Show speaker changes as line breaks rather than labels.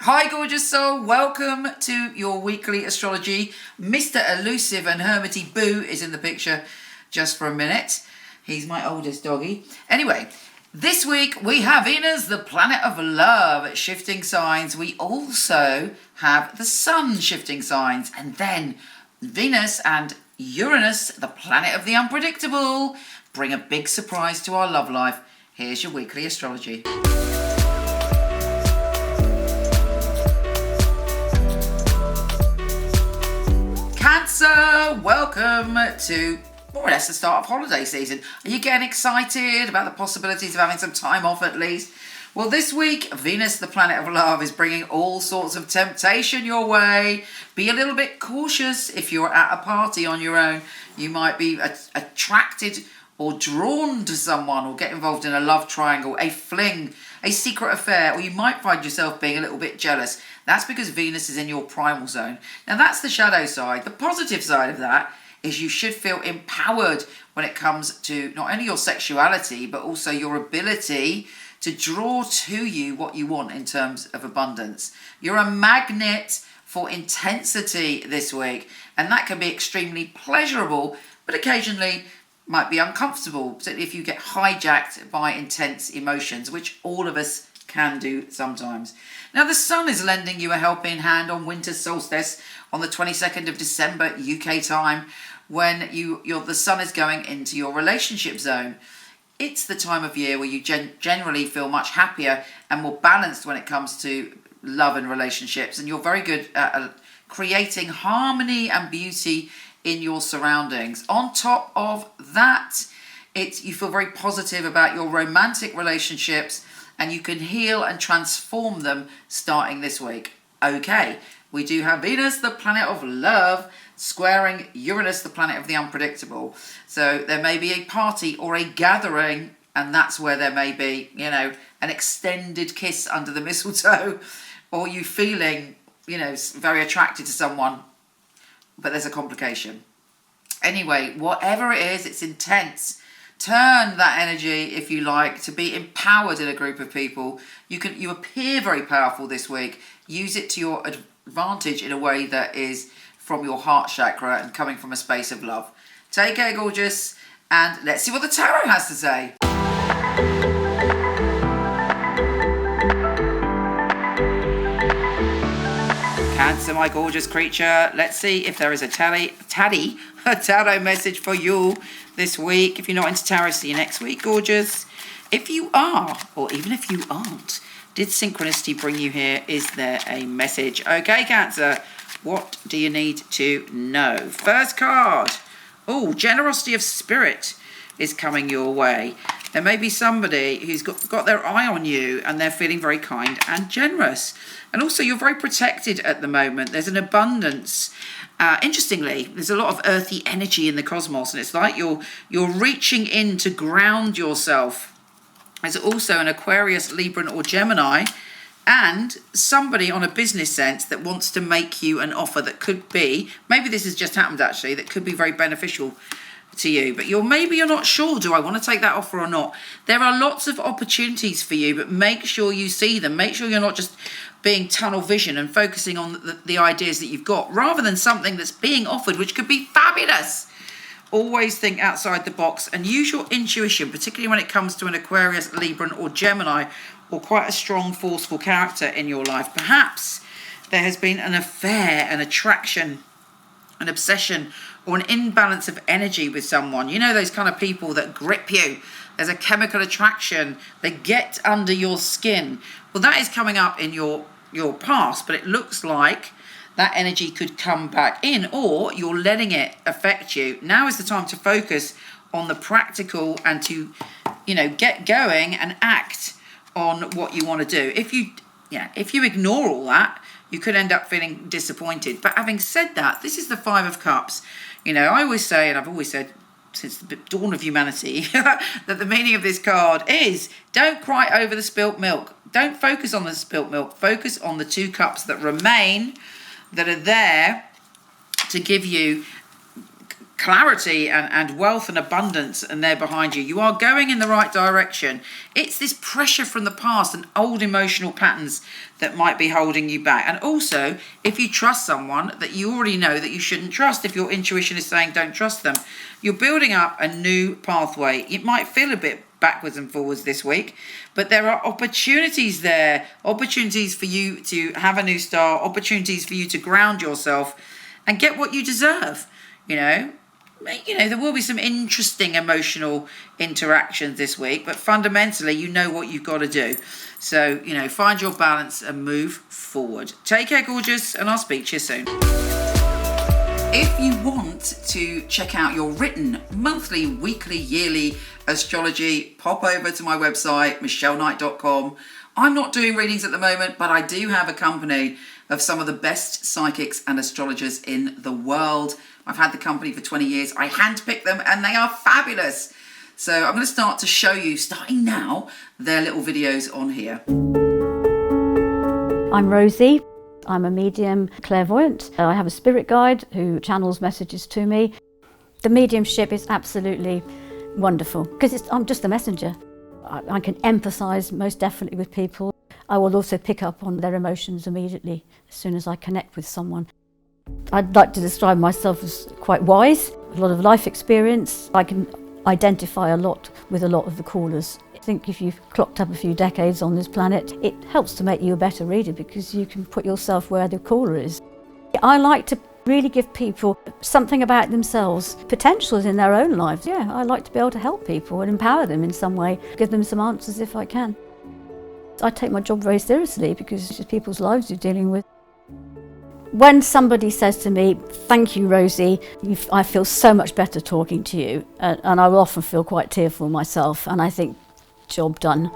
Hi, gorgeous soul. Welcome to your weekly astrology. Mr. Elusive and Hermity Boo is in the picture just for a minute. He's my oldest doggy. Anyway, this week we have Venus, the planet of love, shifting signs. We also have the sun shifting signs. And then Venus and Uranus, the planet of the unpredictable, bring a big surprise to our love life. Here's your weekly astrology. Cancer, welcome to more or less the start of holiday season. Are you getting excited about the possibilities of having some time off at least? Well, this week, Venus, the planet of love, is bringing all sorts of temptation your way. Be a little bit cautious if you're at a party on your own. You might be attracted or drawn to someone or get involved in a love triangle, a fling, a secret affair, or you might find yourself being a little bit jealous. That's because Venus is in your primal zone. Now that's the shadow side. The positive side of that is you should feel empowered when it comes to not only your sexuality, but also your ability to draw to you what you want in terms of abundance. You're a magnet for intensity this week, and that can be extremely pleasurable, but occasionally might be uncomfortable, particularly if you get hijacked by intense emotions, which all of us can do sometimes. Now, the sun is lending you a helping hand on winter solstice on the 22nd of December UK time, when the sun is going into your relationship zone. It's the time of year where you generally feel much happier and more balanced when it comes to love and relationships, and you're very good at creating harmony and beauty in your surroundings. On top of that, you feel very positive about your romantic relationships, and you can heal and transform them starting this week. Okay, we do have Venus, the planet of love, squaring Uranus, the planet of the unpredictable. So there may be a party or a gathering, and that's where there may be, an extended kiss under the mistletoe, or you feeling, very attracted to someone, but there's a complication. Anyway, whatever it is, it's intense. Turn that energy, if you like, to be empowered in a group of people. You appear very powerful this week. Use it to your advantage in a way that is from your heart chakra and coming from a space of love. Take care, gorgeous, and let's see what the tarot has to say. Cancer, my gorgeous creature. Let's see if there is a tarot message for you this week. If you're not into tarot, see you next week, gorgeous. If you are, or even if you aren't, did synchronicity bring you here? Is there a message? Okay, Cancer, what do you need to know? First card. Oh, generosity of spirit is coming your way. There may be somebody who's got their eye on you, and they're feeling very kind and generous. And also, you're very protected at the moment. There's an abundance. Interestingly, there's a lot of earthy energy in the cosmos, and it's like you're reaching in to ground yourself. There's also an Aquarius, Libran, or Gemini, and somebody on a business sense that wants to make you an offer that could be, maybe this has just happened actually, that could be very beneficial to you, but you're not sure, do I want to take that offer or not? There are lots of opportunities for you, but make sure you see them. Make sure you're not just being tunnel vision and focusing on the ideas that you've got, rather than something that's being offered, which could be fabulous. Always think outside the box and use your intuition, particularly when it comes to an Aquarius, Libran, or Gemini, or quite a strong, forceful character in your life. Perhaps there has been an affair, an attraction, an obsession, or an imbalance of energy with someone. You know, those kind of people that grip you. There's a chemical attraction. They get under your skin. Well, that is coming up in your past, but it looks like that energy could come back in, or you're letting it affect you. Now is the time to focus on the practical and to, get going and act on what you want to do. If you ignore all that, you could end up feeling disappointed. But having said that, this is the Five of Cups. I always say, and I've always said since the dawn of humanity, that the meaning of this card is don't cry over the spilt milk. Don't focus on the spilt milk. Focus on the two cups that remain, that are there to give you clarity and wealth and abundance, and they're behind you. You are going in the right direction. It's this pressure from the past and old emotional patterns that might be holding you back. And also, if you trust someone that you already know that you shouldn't trust, if your intuition is saying don't trust them, you're building up a new pathway. It might feel a bit backwards and forwards this week, but there are opportunities there, opportunities for you to have a new start, opportunities for you to ground yourself and get what you deserve. There will be some interesting emotional interactions this week, but fundamentally, you know what you've got to do. So, find your balance and move forward. Take care, gorgeous, and I'll speak to you soon. If you want to check out your written monthly, weekly, yearly astrology, pop over to my website, michelleknight.com. I'm not doing readings at the moment, but I do have a company of some of the best psychics and astrologers in the world. I've had the company for 20 years. I handpick them and they are fabulous. So I'm going to start to show you, starting now, their little videos on here.
I'm Rosie. I'm a medium clairvoyant. I have a spirit guide who channels messages to me. The mediumship is absolutely wonderful because I'm just a messenger. I can empathise most definitely with people. I will also pick up on their emotions immediately as soon as I connect with someone. I'd like to describe myself as quite wise, a lot of life experience. I can identify a lot with a lot of the callers. I think if you've clocked up a few decades on this planet, it helps to make you a better reader because you can put yourself where the caller is. I like to really give people something about themselves, potentials in their own lives. Yeah, I like to be able to help people and empower them in some way, give them some answers if I can. I take my job very seriously because it's just people's lives you're dealing with. When somebody says to me, "Thank you, Rosie, I feel so much better talking to you," and I will often feel quite tearful myself, and I think, job done.